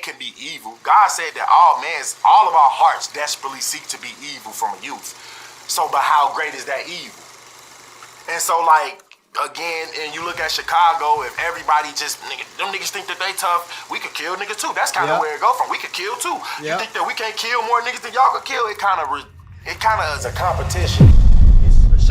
man can be evil. God said that all of our hearts desperately seek to be evil from a youth. So, but how great is that evil? And so, like, again, and you look at Chicago, if everybody just, them niggas think that they tough, we could kill niggas too. That's kind of where it go from. We could kill too. You think that we can't kill more niggas than y'all could kill? It kind of is a competition.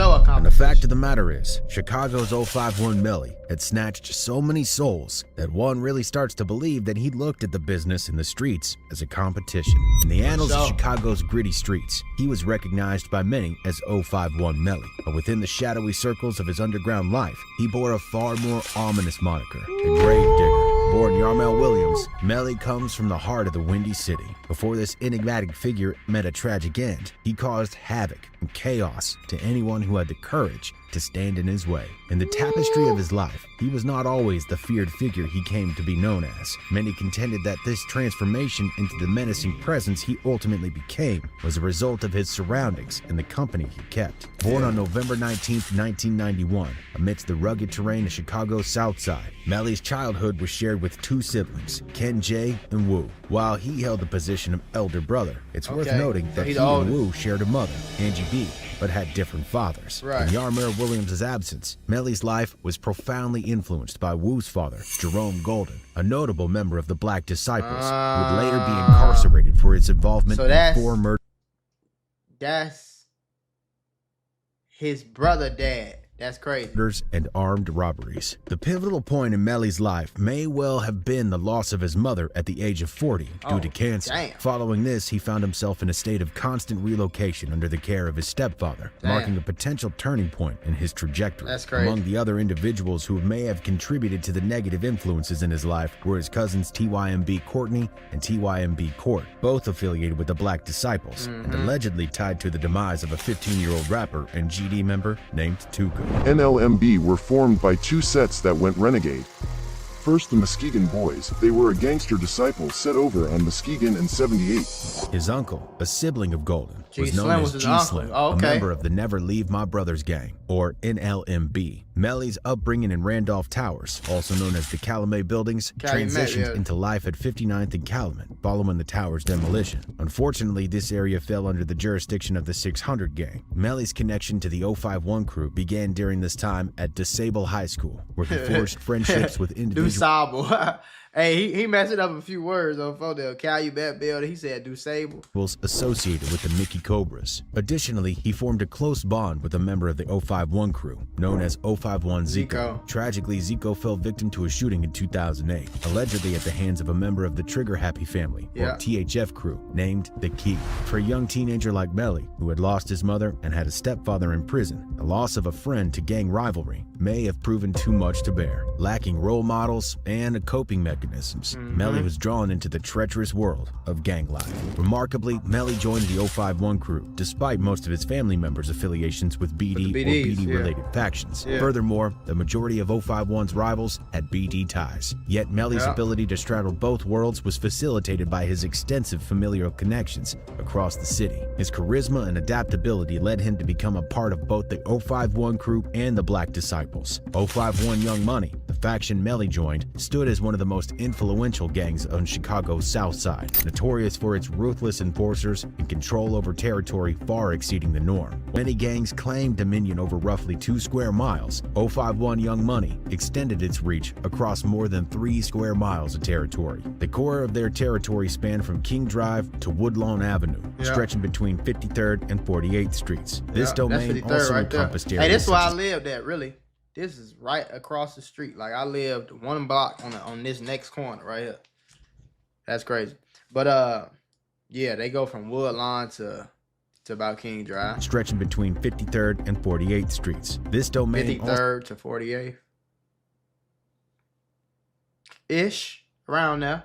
And the fact of the matter is, Chicago's 051 Melly had snatched so many souls that one really starts to believe that he looked at the business in the streets as a competition. In the annals of Chicago's gritty streets, he was recognized by many as 051 Melly, but within the shadowy circles of his underground life, he bore a far more ominous moniker, the Grave Digger. Born Yarmel Williams, Melly comes from the heart of the Windy City. Before this enigmatic figure met a tragic end, he caused havoc and chaos to anyone who had the courage to stand in his way. In the tapestry of his life, he was not always the feared figure he came to be known as. Many contended that this transformation into the menacing presence he ultimately became was a result of his surroundings and the company he kept. Born on November 19, 1991, amidst the rugged terrain of Chicago's South Side, Melly's childhood was shared with two siblings, Ken J and Wu. While he held the position of elder brother, it's worth noting that he and Wu shared a mother, Angie B, but had different fathers. In Yarmel Williams' absence, Melly's life was profoundly influenced by Wu's father, Jerome Golden, a notable member of the Black Disciples, who would later be incarcerated for his involvement in 4 murders. That's his brother dad. That's crazy. And armed robberies. The pivotal point in Melly's life may well have been the loss of his mother at the age of 40 due to cancer. Following this, he found himself in a state of constant relocation under the care of his stepfather, marking a potential turning point in his trajectory. That's crazy. Among the other individuals who may have contributed to the negative influences in his life were his cousins TYMB Courtney and TYMB Court, both affiliated with the Black Disciples, and allegedly tied to the demise of a 15-year-old rapper and GD member named Tuka. NLMB were formed by 2 sets that went renegade. First, the Muskegon Boys. They were a gangster disciple set over on Muskegon in 78. His uncle, a sibling of Golden, was known as G-Slim, a member of the Never Leave My Brothers gang, or NLMB. Melly's upbringing in Randolph Towers, also known as the Calumet Buildings, transitioned into life at 59th and Calumet, following the tower's demolition. Unfortunately, this area fell under the jurisdiction of the 600 gang. Melly's connection to the 051 crew began during this time at DeSable High School, where he forged friendships with individuals. DeSable. Hey, he messed up a few words on the Calumet Building. He said DeSable. Associated with the Mickey Cobras. Additionally, he formed a close bond with a member of the 051 crew, known as 051 Zico. Tragically, Zico fell victim to a shooting in 2008, allegedly at the hands of a member of the Trigger Happy family, or THF crew, named The Key. For a young teenager like Melly, who had lost his mother and had a stepfather in prison, the loss of a friend to gang rivalry may have proven too much to bear. Lacking role models and coping mechanisms, Melly was drawn into the treacherous world of gang life. Remarkably, Melly joined the 051 crew, despite most of his family members' affiliations with BD or BD-related factions. Furthermore, the majority of 051's rivals had BD ties. Yet Melly's ability to straddle both worlds was facilitated by his extensive familial connections across the city. His charisma and adaptability led him to become a part of both the 051 crew and the Black Disciples. 051 Young Money, the faction Melly joined, stood as one of the most influential gangs on Chicago's South Side, notorious for its ruthless enforcers and control over territory far exceeding the norm. Many gangs claimed dominion over roughly 2 square miles. 051 Young Money extended its reach across more than 3 square miles of territory. The core of their territory spanned from King Drive to Woodlawn Avenue, stretching between 53rd and 48th Streets. This domain also encompassed areas. Hey, this is where I lived at, really. This is right across the street. Like, I lived 1 block on this next corner right here. That's crazy. But yeah, they go from Woodlawn to about King Drive. Stretching between 53rd and 48th Streets. This domain 53rd to 48th. Ish. Around there.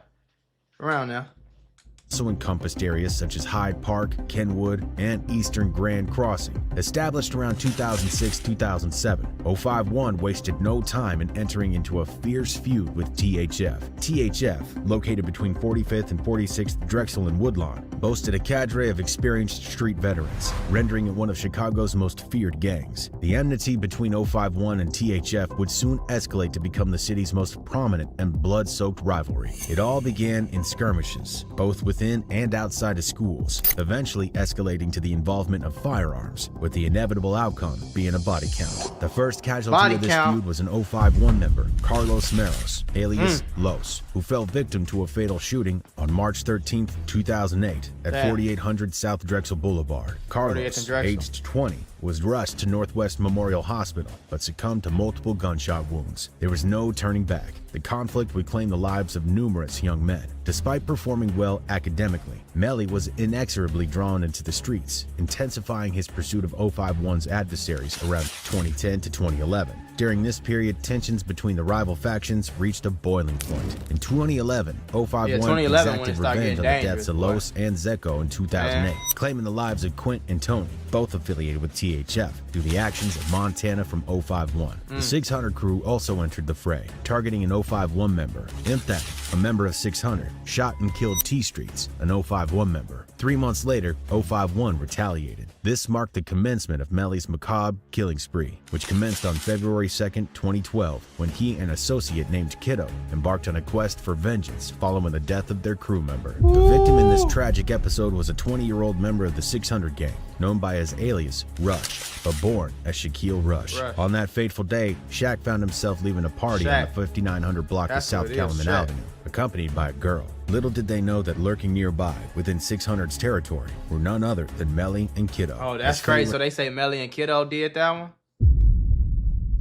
also encompassed areas such as Hyde Park, Kenwood, and Eastern Grand Crossing. Established around 2006-2007, 051 wasted no time in entering into a fierce feud with THF. THF, located between 45th and 46th Drexel and Woodlawn, boasted a cadre of experienced street veterans, rendering it one of Chicago's most feared gangs. The enmity between 051 and THF would soon escalate to become the city's most prominent and blood-soaked rivalry. It all began in skirmishes, both within and outside of schools, eventually escalating to the involvement of firearms, with the inevitable outcome being a body count. The first casualty of this feud was an 051 member, Carlos Meros, alias Los, who fell victim to a fatal shooting on March 13, 2008 at 4800 South Drexel Boulevard. Carlos, aged 20, was rushed to Northwest Memorial Hospital, but succumbed to multiple gunshot wounds. There was no turning back. The conflict would claim the lives of numerous young men. Despite performing well academically, Melly was inexorably drawn into the streets, intensifying his pursuit of 051's adversaries around 2010 to 2011. During this period, tensions between the rival factions reached a boiling point. In 2011, 051 exacted revenge on the deaths of Los and Zeko in 2008, claiming the lives of Quint and Tony, both affiliated with THF, through the actions of Montana from 051. The 600 crew also entered the fray, targeting an 051 member. Dthang, a member of 600, shot and killed T Streets, an 051 member. 3 months later, 051 retaliated. This marked the commencement of Melly's macabre killing spree, which commenced on February 2nd, 2012, when he and an associate named Kiddo embarked on a quest for vengeance following the death of their crew member. The victim in this tragic episode was a 20-year-old member of the 600 gang, known by his alias Rush, but born as Shaquille Rush. On that fateful day, Shaq found himself leaving a party on the 5900 block of South Calumet Avenue, accompanied by a girl. Little did they know that lurking nearby, within 600's territory, were none other than Melly and Kiddo. Oh, that's crazy. So they say Melly and Kiddo did that one?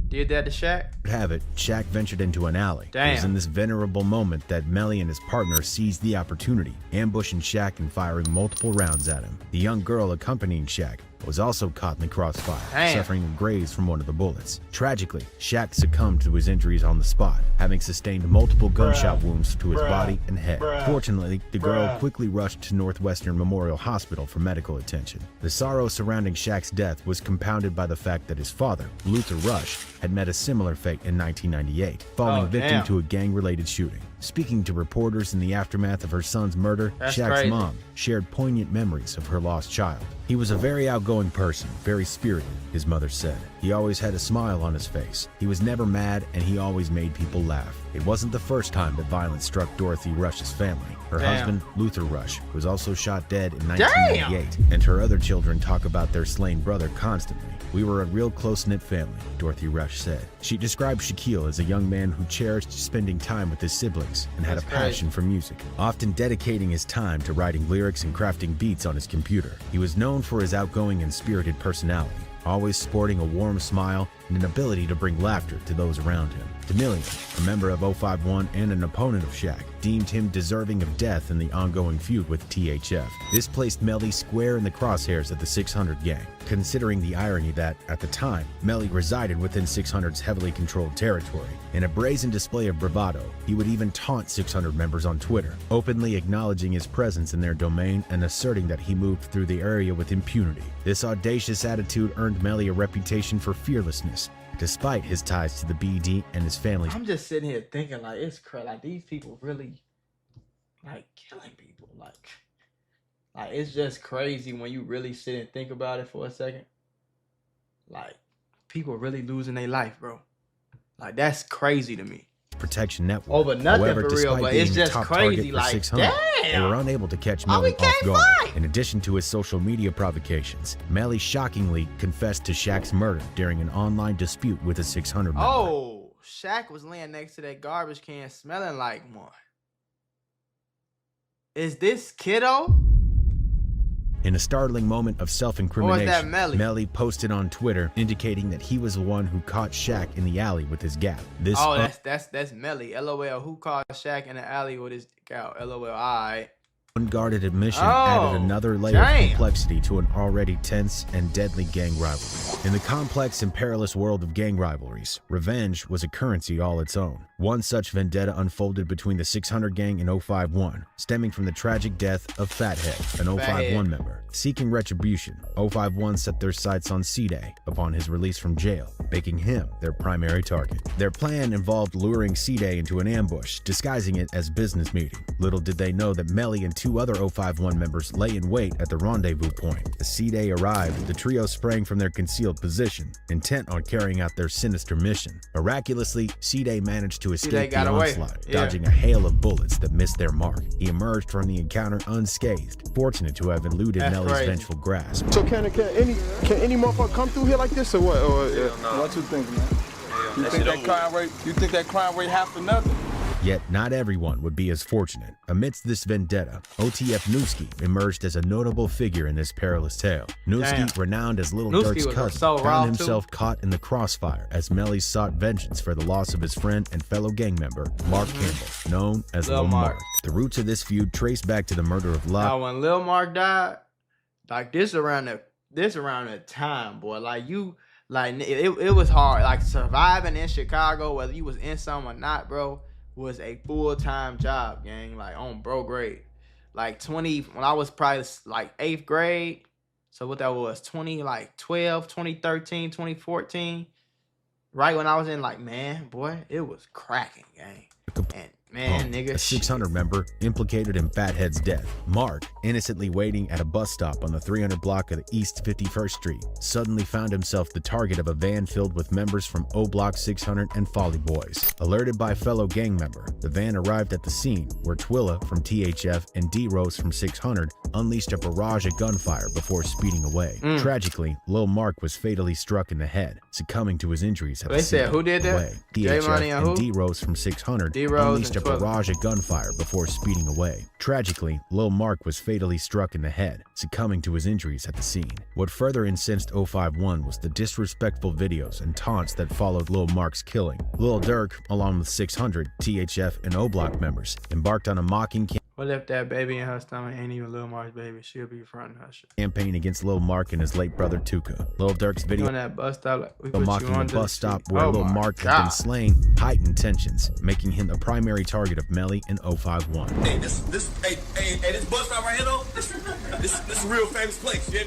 Did that to Shaq? Have it, Shaq ventured into an alley. Damn. It was in this venerable moment that Melly and his partner seized the opportunity, ambushing Shaq and firing multiple rounds at him. The young girl accompanying Shaq was also caught in the crossfire, suffering a graze from one of the bullets. Tragically, Shaq succumbed to his injuries on the spot, having sustained multiple gunshot wounds to his body and head. Fortunately, the girl quickly rushed to Northwestern Memorial Hospital for medical attention. The sorrow surrounding Shaq's death was compounded by the fact that his father, Luther Rush, had met a similar fate in 1998, falling victim to a gang-related shooting. Speaking to reporters in the aftermath of her son's murder, Shaq's mom shared poignant memories of her lost child. He was a very outgoing person, very spirited, his mother said. He always had a smile on his face. He was never mad, and he always made people laugh. It wasn't the first time that violence struck Dorothy Rush's family. Her husband, Luther Rush, was also shot dead in 1998, and her other children talk about their slain brother constantly. We were a real close-knit family, Dorothy Rush said. She described Shaquille as a young man who cherished spending time with his siblings and had a passion for music, often dedicating his time to writing lyrics and crafting beats on his computer. He was known for his outgoing and spirited personality, always sporting a warm smile and an ability to bring laughter to those around him. D'Amelio, a member of 051 and an opponent of Shaq, deemed him deserving of death in the ongoing feud with THF. This placed Melly square in the crosshairs of the 600 gang, considering the irony that, at the time, Melly resided within 600's heavily controlled territory. In a brazen display of bravado, he would even taunt 600 members on Twitter, openly acknowledging his presence in their domain and asserting that he moved through the area with impunity. This audacious attitude earned Melly a reputation for fearlessness, despite his ties to the BD and his family. I'm just sitting here thinking, like, it's crazy. Like, these people really, like, killing people. Like, it's just crazy when you really sit and think about it for a second. Like, people really losing their life, bro. Like, that's crazy to me. Protection network. Over nothing. However, for real, but it's just crazy. Like, damn. They were unable to catch Melly off guard. In addition to his social media provocations, Melly shockingly confessed to Shaq's murder during an online dispute with a 600 member. Oh, Shaq was laying next to that garbage can smelling like one. Is this Kiddo? In a startling moment of self-incrimination, Melly? Melly posted on Twitter indicating that he was the one who caught Shaq in the alley with his gap. That's Melly. LOL. Who caught Shaq in the alley with his gal? LOL. Alright. Unguarded admission added another layer of complexity to an already tense and deadly gang rivalry. In the complex and perilous world of gang rivalries, revenge was a currency all its own. One such vendetta unfolded between the 600 gang and 051, stemming from the tragic death of Fathead, an 051 member. Seeking retribution, 051 set their sights on C-Day upon his release from jail, making him their primary target. Their plan involved luring C-Day into an ambush, disguising it as business meeting. Little did they know that Melly and two other 051 members lay in wait at the rendezvous point. As C-Day arrived, the trio sprang from their concealed position, intent on carrying out their sinister mission. Miraculously, C-Day managed to escape the onslaught, dodging a hail of bullets that missed their mark. He emerged from the encounter unscathed, fortunate to have eluded Melly's vengeful grasp. So can any motherfucker come through here like this or what? No. What you think, man? You think that crime rate half for nothing? Yet not everyone would be as fortunate. Amidst this vendetta, OTF Newski emerged as a notable figure in this perilous tale. Newski, renowned as Lil Durk's cousin, found himself caught in the crossfire as Melly sought vengeance for the loss of his friend and fellow gang member, Mark Campbell, known as Lil Mark. The roots of this feud trace back to the murder of Now, when Lil Mark died, like this around that time, boy, like it was hard. Like surviving in Chicago, whether you was in something or not, bro, was a full-time job, gang, like on bro grade. Like when I was probably like 8th grade, so what that was, 2012, 2013, 2014, right when I was in, like, man, boy, it was cracking, gang. And man, nigga, a 600 member implicated in Fathead's death. Mark, innocently waiting at a bus stop on the 300 block of East 51st Street, suddenly found himself the target of a van filled with members from O Block 600 and Folly Boys. Alerted by a fellow gang member, the van arrived at the scene where Twilla from THF and D-Rose from 600 unleashed a barrage of gunfire before speeding away. Tragically, Lil Mark was fatally struck in the head, succumbing to his injuries at the scene. They said, who did that? THF and D-Rose from 600 unleashed a barrage of gunfire before speeding away. Tragically, Lil Mark was fatally struck in the head, succumbing to his injuries at the scene. What further incensed 051 was the disrespectful videos and taunts that followed Lil Mark's killing. Lil Durk, along with 600, THF, and O Block members, embarked on a mocking what if that baby in her stomach ain't even Lil Mark's baby? She'll be fronting her shit. Campaign against Lil Mark and his late brother Tuka. Lil Durk's video on that bus stop, like, we put mocking you on the bus stop where Lil Mark had been slain heightened tensions, making him the primary target of Melly and 051. Hey, this bus stop right here though, this is a real famous place, yeah.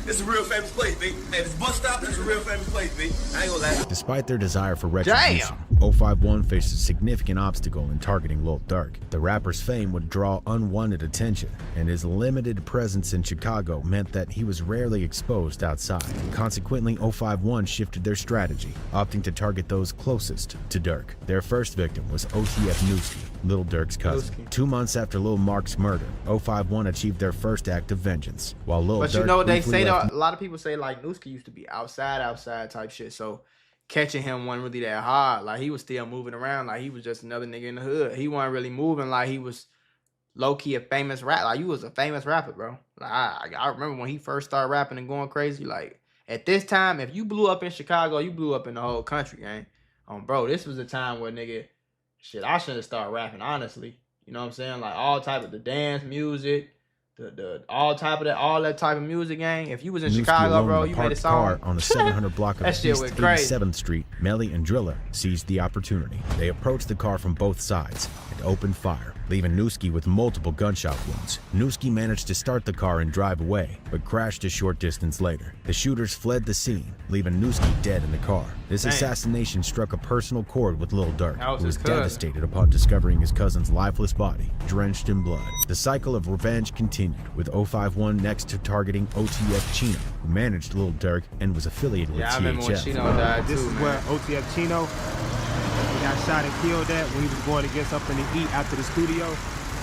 This is a real famous place, B. Hey, this bus stop, that's a real famous place, B. I ain't gonna lie. Despite their desire for retribution, 051 faced a significant obstacle in targeting Lil Durk. The rapper's fame would draw unwanted attention, and his limited presence in Chicago meant that he was rarely exposed outside. Consequently, 051 shifted their strategy, opting to target those closest to Durk. Their first victim was OTF Newski, Lil Durk's cousin. 2 months after Lil Mark's murder, 051 achieved their first act of vengeance, while Lil Durk, you know what they say though? A lot of people say like Newski used to be outside type shit, so catching him wasn't really that hard. Like he was still moving around like he was just another nigga in the hood. He wasn't really moving like he was low-key a famous rap. Like you was a famous rapper, bro. Like I remember when he first started rapping and going crazy. Like at this time, if you blew up in Chicago, you blew up in the whole country, gang. Bro, this was a time where nigga, shit, I should have started rapping, honestly. You know what I'm saying? Like all type of the dance music, all that type of music, gang. If you was in Chicago, bro, you made a song on the 700 block of East 87th Street. Melly and Driller seized the opportunity. They approached the car from both sides and opened fire, leaving Newski with multiple gunshot wounds. Newski managed to start the car and drive away, but crashed a short distance later. The shooters fled the scene, leaving Newski dead in the car. This assassination struck a personal chord with Lil Durk, who was devastated upon discovering his cousin's lifeless body, drenched in blood. The cycle of revenge continued, with 051 next to targeting OTF Chino, who managed Lil Durk and was affiliated with THF. I remember when Chino died This too, is man. where OTF Chino got shot and killed at when he was going to get something to eat after the studio.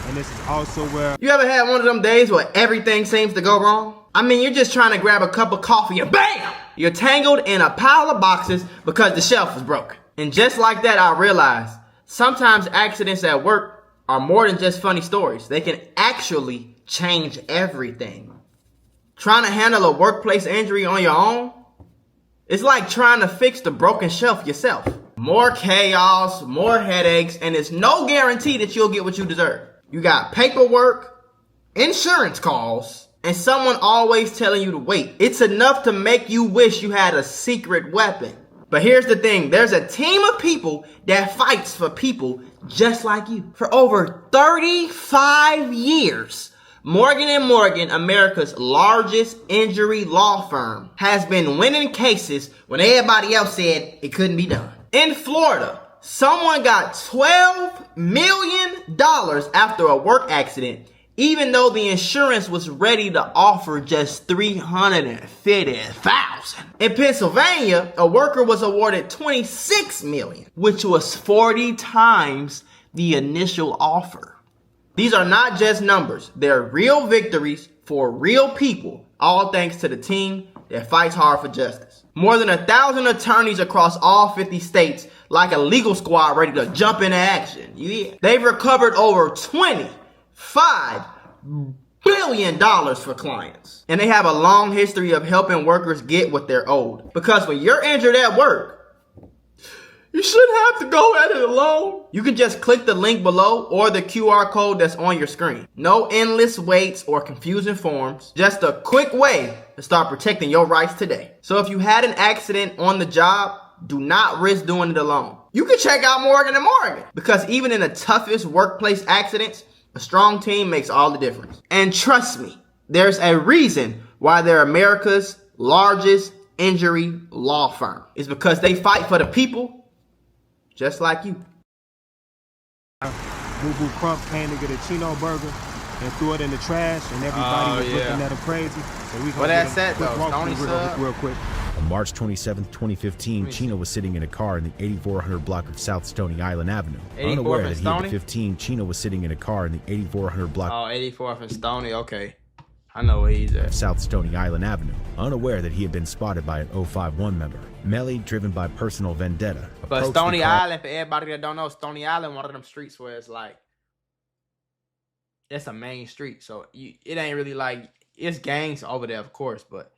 And this is also where... You ever had one of them days where everything seems to go wrong? I mean, you're just trying to grab a cup of coffee and BAM! You're tangled in a pile of boxes because the shelf was broken. And just like that, I realized sometimes accidents at work are more than just funny stories. They can actually change everything. Trying to handle a workplace injury on your own? It's like trying to fix the broken shelf yourself. More chaos, more headaches, and it's no guarantee that you'll get what you deserve. You got paperwork, insurance calls, and someone always telling you to wait. It's enough to make you wish you had a secret weapon. But here's the thing, there's a team of people that fights for people just like you. For over 35 years, Morgan & Morgan, America's largest injury law firm, has been winning cases when everybody else said it couldn't be done. In Florida, someone got $12 million after a work accident, even though the insurance was ready to offer just $350,000. In Pennsylvania, a worker was awarded $26 million, which was 40 times the initial offer. These are not just numbers. They're real victories for real people, all thanks to the team that fights hard for justice. More than 1,000 attorneys across all 50 states, like a legal squad ready to jump into action. Yeah. They've recovered over $25 billion for clients. And they have a long history of helping workers get what they're owed. Because when you're injured at work, you shouldn't have to go at it alone. You can just click the link below or the QR code that's on your screen. No endless waits or confusing forms. Just a quick way to start protecting your rights today. So if you had an accident on the job, do not risk doing it alone. You can check out Morgan & Morgan, because even in the toughest workplace accidents, a strong team makes all the difference. And trust me, there's a reason why they're America's largest injury law firm. It's because they fight for the people just like you. Boo Boo Crump came to get a Chino burger and threw it in the trash, and everybody was looking at him crazy. So we What that said though, Stony sub? Real quick. On March 27, 2015, Chino was sitting in a car in the 8400 block of South Stony Island Avenue. Unaware that he had 15, Chino was sitting in a car in the 8400 block. Oh, 84th and Stony, okay. I know where he's at. South Stony Island Avenue, unaware that he had been spotted by an 051 member. Melly, driven by personal vendetta. But Stony Island, for everybody that don't know, Stony Island, one of them streets where it's like, it's a main street. So it ain't really like, it's gangs over there, of course, but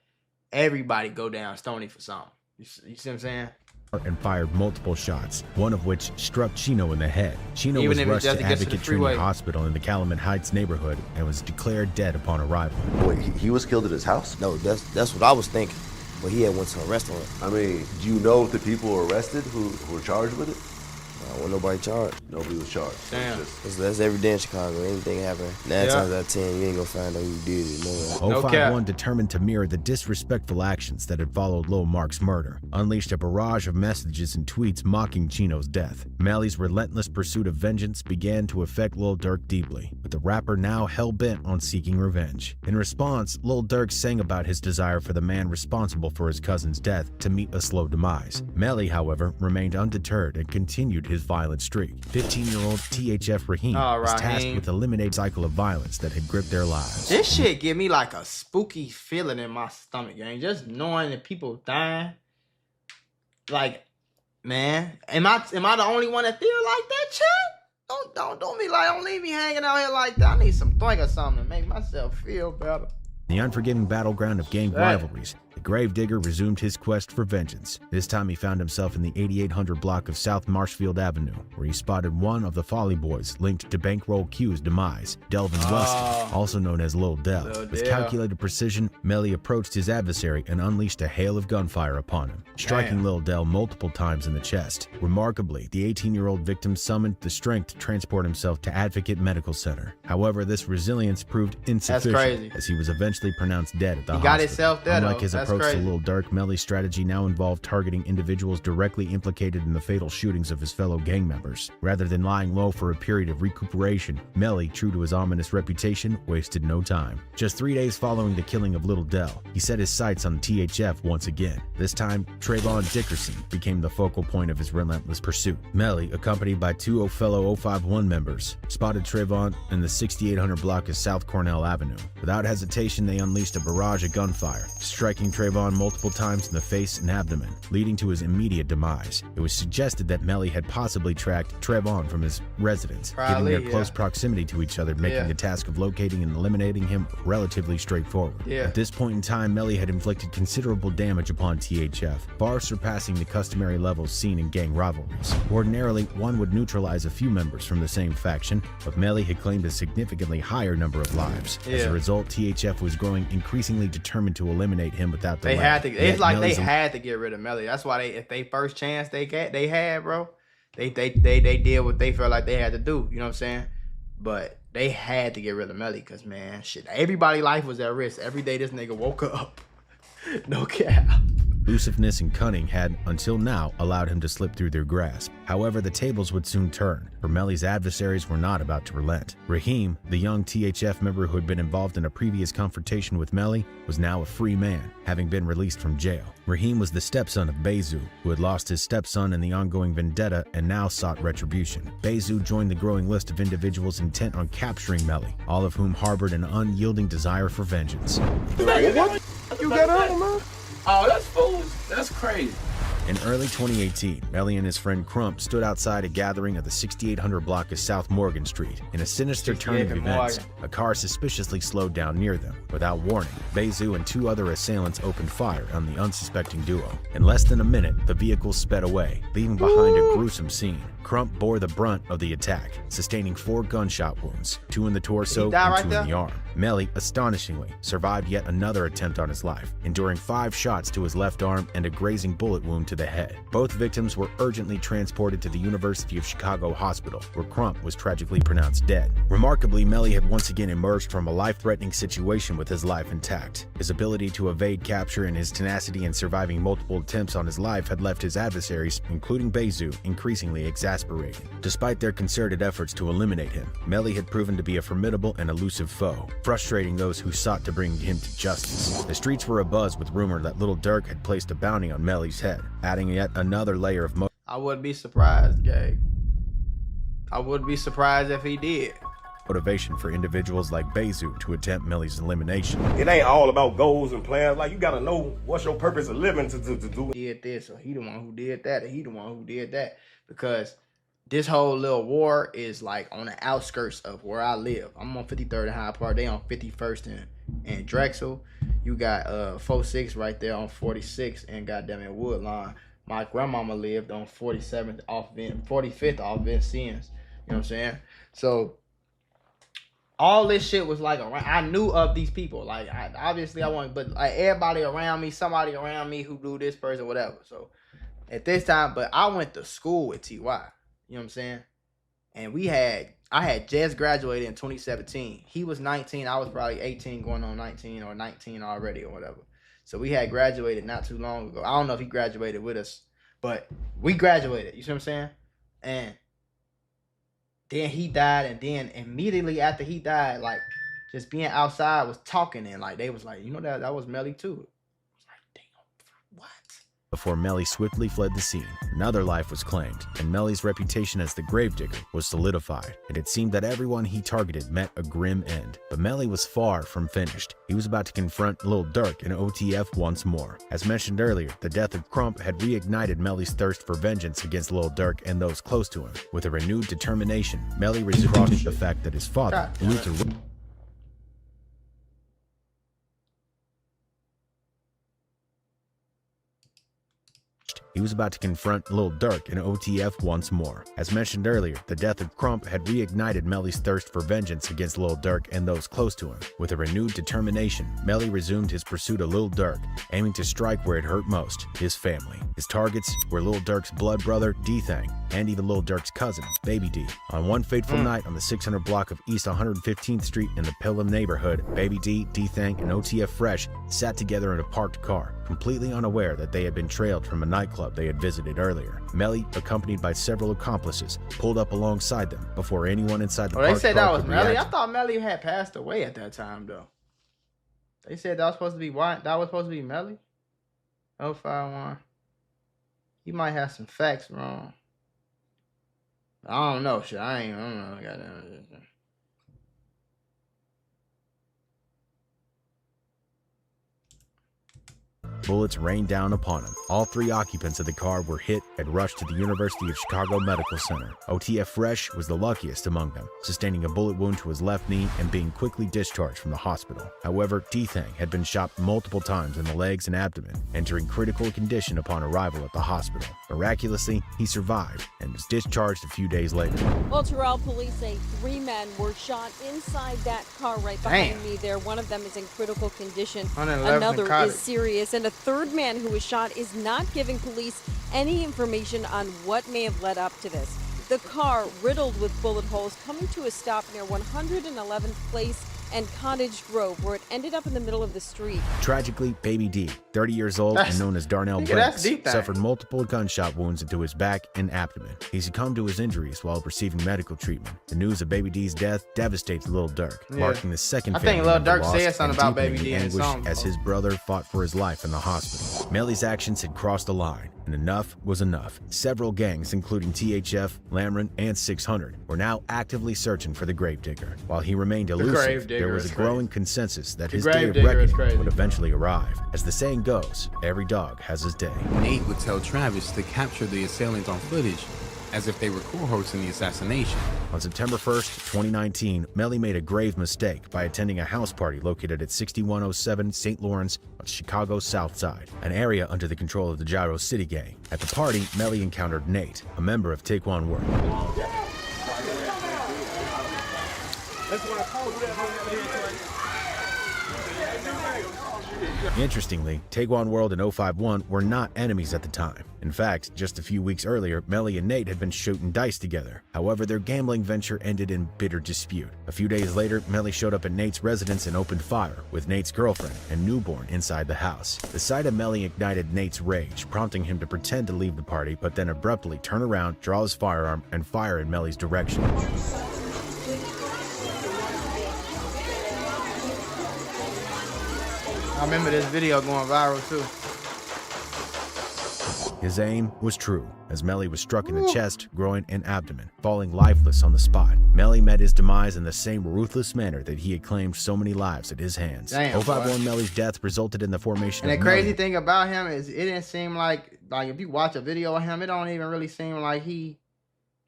everybody go down Stony for something. You see what I'm saying? And fired multiple shots, one of which struck Chino in the head. Chino Even was rushed to to Advocate Trinity Hospital in the Calumet Heights neighborhood and was declared dead upon arrival. Wait, he was killed at his house? No, that's what I was thinking. But he had went to a restaurant. I mean, do you know if the people were arrested who were charged with it? Wasn't nobody charged. Nobody was charged. Damn. That's every day in Chicago. Anything happen, 9 times out of 10, you ain't gonna find out who did it. No. 051, determined to mirror the disrespectful actions that had followed Lil Mark's murder, unleashed a barrage of messages and tweets mocking Chino's death. Melly's relentless pursuit of vengeance began to affect Lil Durk deeply, with the rapper now hell-bent on seeking revenge. In response, Lil Durk sang about his desire for the man responsible for his cousin's death to meet a slow demise. Melly, however, remained undeterred and continued his violent streak. 15-year-old THF Raheem was tasked with eliminating the cycle of violence that had gripped their lives. This shit give me like a spooky feeling in my stomach, gang. Just knowing that people dying. Like, man, am I the only one that feel like that, chat? Don't be like, don't leave me hanging out here like that. I need some thing or something to make myself feel better. The unforgiving battleground of gang rivalries, the gravedigger resumed his quest for vengeance. This time he found himself in the 8800 block of South Marshfield Avenue, where he spotted one of the Folly Boys linked to Bankroll Q's demise, Delvin Weston, also known as Lil Del. With calculated precision, Melly approached his adversary and unleashed a hail of gunfire upon him, striking Lil Del multiple times in the chest. Remarkably, the 18-year-old victim summoned the strength to transport himself to Advocate Medical Center. However, this resilience proved insufficient, as he was eventually pronounced dead at the hospital. Got himself dead. Unlike his approach to Lil Durk, Melly's strategy now involved targeting individuals directly implicated in the fatal shootings of his fellow gang members. Rather than lying low for a period of recuperation, Melly, true to his ominous reputation, wasted no time. Just 3 days following the killing of Lil Del, he set his sights on THF once again. This time, Trayvon Dickerson became the focal point of his relentless pursuit. Melly, accompanied by two fellow 051 members, spotted Trayvon in the 6800 block of South Cornell Avenue. Without hesitation, they unleashed a barrage of gunfire, striking Trayvon multiple times in the face and abdomen, leading to his immediate demise. It was suggested that Melly had possibly tracked Trayvon from his residence, given their close proximity to each other, making the task of locating and eliminating him relatively straightforward. At this point in time, Melly had inflicted considerable damage upon THF, far surpassing the customary levels seen in gang rivalries. Ordinarily, one would neutralize a few members from the same faction, but Melly had claimed a significantly higher number of lives. As a result, THF was growing increasingly determined to eliminate him without delay. They had to. It's like they had to get rid of Melly. That's why if they first chance they had, bro, they did what they felt like they had to do. You know what I'm saying? But they had to get rid of Melly because, man, shit, everybody's life was at risk. Every day this nigga woke up. No cap. Elusiveness and cunning had, until now, allowed him to slip through their grasp. However, the tables would soon turn, for Melly's adversaries were not about to relent. Raheem, the young THF member who had been involved in a previous confrontation with Melly, was now a free man, having been released from jail. Raheem was the stepson of Bezu, who had lost his stepson in the ongoing vendetta and now sought retribution. Bezu joined the growing list of individuals intent on capturing Melly, all of whom harbored an unyielding desire for vengeance. What? You got on, man? Oh, that's foolish. That's crazy. In early 2018, Melly and his friend Crump stood outside a gathering at the 6800 block of South Morgan Street. In a sinister turn of events, a car suspiciously slowed down near them. Without warning, Bezu and two other assailants opened fire on the unsuspecting duo. In less than a minute, the vehicle sped away, leaving behind a gruesome scene. Crump bore the brunt of the attack, sustaining 4 gunshot wounds, 2 in the torso and 2 in the arm. Melly, astonishingly, survived yet another attempt on his life, enduring 5 shots to his left arm and a grazing bullet wound to the head. Both victims were urgently transported to the University of Chicago Hospital, where Crump was tragically pronounced dead. Remarkably, Melly had once again emerged from a life-threatening situation with his life intact. His ability to evade capture and his tenacity in surviving multiple attempts on his life had left his adversaries, including Bezu, increasingly exasperated. Despite their concerted efforts to eliminate him, Melly had proven to be a formidable and elusive foe, frustrating those who sought to bring him to justice. The streets were abuzz with rumor that Lil Durk had placed a bounty on Melly's head, adding yet another layer of I wouldn't be surprised, gang. I wouldn't be surprised if he did. Motivation for individuals like Bezu to attempt Melly's elimination. It ain't all about goals and plans. Like, you gotta know what's your purpose of living to do. He did this, or he the one who did that, or he the one who did that. Because this whole little war is like on the outskirts of where I live. I'm on 53rd and Hyde Park. They on 51st and Drexel. You got 46 right there on 46 and goddamn it Woodlawn. My grandmama lived on 47th off 45th off Vincennes. You know what I'm saying? So all this shit was like around. I knew of these people. Like but like everybody around me, somebody around me who knew this person, whatever. So at this time, but I went to school with TY. You know what I'm saying? And I had just graduated in 2017. He was 19. I was probably 18 going on 19 or 19 already or whatever. So we had graduated not too long ago. I don't know if he graduated with us, but we graduated. You see what I'm saying? And then he died. And then immediately after he died, like just being outside was talking. And like they was like, you know, that was Melly too. Before Melly swiftly fled the scene, another life was claimed, and Melly's reputation as the gravedigger was solidified, and it seemed that everyone he targeted met a grim end. But Melly was far from finished. He was about to confront Lil Durk in OTF once more. As mentioned earlier, the death of Crump had reignited Melly's thirst for vengeance against Lil Durk and those close to him. With a renewed determination, Melly resolved the fact that his father, Luther, he was about to confront Lil Durk in OTF once more. As mentioned earlier, the death of Crump had reignited Melly's thirst for vengeance against Lil Durk and those close to him. With a renewed determination, Melly resumed his pursuit of Lil Durk, aiming to strike where it hurt most, his family. His targets were Lil Durk's blood brother, Dthang, and even Lil Durk's cousin, Baby D. On one fateful night on the 600 block of East 115th Street in the Pelham neighborhood, Baby D, Dthang, and OTF Fresh sat together in a parked car, completely unaware that they had been trailed from a nightclub they had visited earlier. Melly, accompanied by several accomplices, pulled up alongside them before anyone inside the parked car. They said that was Melly. I thought Melly had passed away at that time, though. They said that was supposed to be Melly. 051. You might have some facts wrong. I don't know, shit. I don't know. Goddamn. bullets rained down upon him. All 3 occupants of the car were hit and rushed to the University of Chicago Medical Center. OTF Fresh was the luckiest among them, sustaining a bullet wound to his left knee and being quickly discharged from the hospital. However, Dthang had been shot multiple times in the legs and abdomen, entering critical condition upon arrival at the hospital. Miraculously, he survived and was discharged a few days later. Well, Terrell, police say 3 men were shot inside that car right behind me there. One of them is in critical condition. Another is serious. And a 3rd man who was shot is not giving police any information on what may have led up to this. The car riddled with bullet holes coming to a stop near 111th Place and Cottage Grove, where it ended up in the middle of the street. Tragically, Baby D, 30 years old and known as Darnell Banks, suffered multiple gunshot wounds into his back and abdomen. He succumbed to his injuries while receiving medical treatment. The news of Baby D's death devastates Lil Durk, marking the second family member lost. I think Lil Durk said something about Baby D in song, as his brother fought for his life in the hospital. Melly's actions had crossed the line, and enough was enough. Several gangs, including THF, Lamron, and 600, were now actively searching for the gravedigger. While he remained elusive, there was a growing consensus that his day of reckoning would eventually arrive. As the saying goes, every dog has his day. Nate would tell Travis to capture the assailants on footage, as if they were cohorts in the assassination. On September 1st, 2019, Melly made a grave mistake by attending a house party located at 6107 St. Lawrence on Chicago's South Side, an area under the control of the Gyro City Gang. At the party, Melly encountered Nate, a member of Taekwon World. Interestingly, Taekwon World and 051 were not enemies at the time. In fact, just a few weeks earlier, Melly and Nate had been shooting dice together. However, their gambling venture ended in bitter dispute. A few days later, Melly showed up at Nate's residence and opened fire, with Nate's girlfriend and newborn inside the house. The sight of Melly ignited Nate's rage, prompting him to pretend to leave the party, but then abruptly turn around, draw his firearm, and fire in Melly's direction. I remember this video going viral too. His aim was true, as Melly was struck in the chest, groin, and abdomen, falling lifeless on the spot. Melly met his demise in the same ruthless manner that he had claimed so many lives at his hands. 051 Melly's death resulted in the formation of the crazy thing about him is it didn't seem like if you watch a video of him, it don't even really seem like he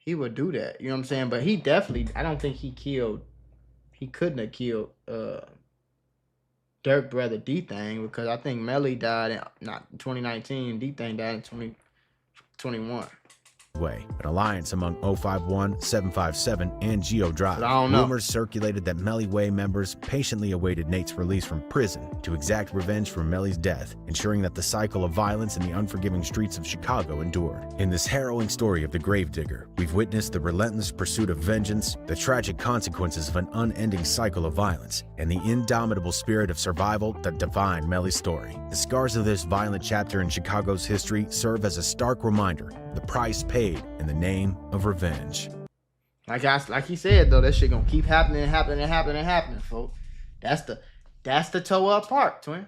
would do that. You know what I'm saying? But he definitely, I don't think he couldn't have killed Durk brother Dthang, because I think Melly died in 2019, Dthang died in 2021. An alliance among 051, 757, and Geo Drive. Rumors circulated that Melly Way members patiently awaited Nate's release from prison to exact revenge for Melly's death, ensuring that the cycle of violence in the unforgiving streets of Chicago endured. In this harrowing story of the gravedigger, we've witnessed the relentless pursuit of vengeance, the tragic consequences of an unending cycle of violence, and the indomitable spirit of survival that defined Melly's story. The scars of this violent chapter in Chicago's history serve as a stark reminder of the price paid in the name of revenge. Like he said though, that shit gonna keep happening, folks. That's the toe up part, twin.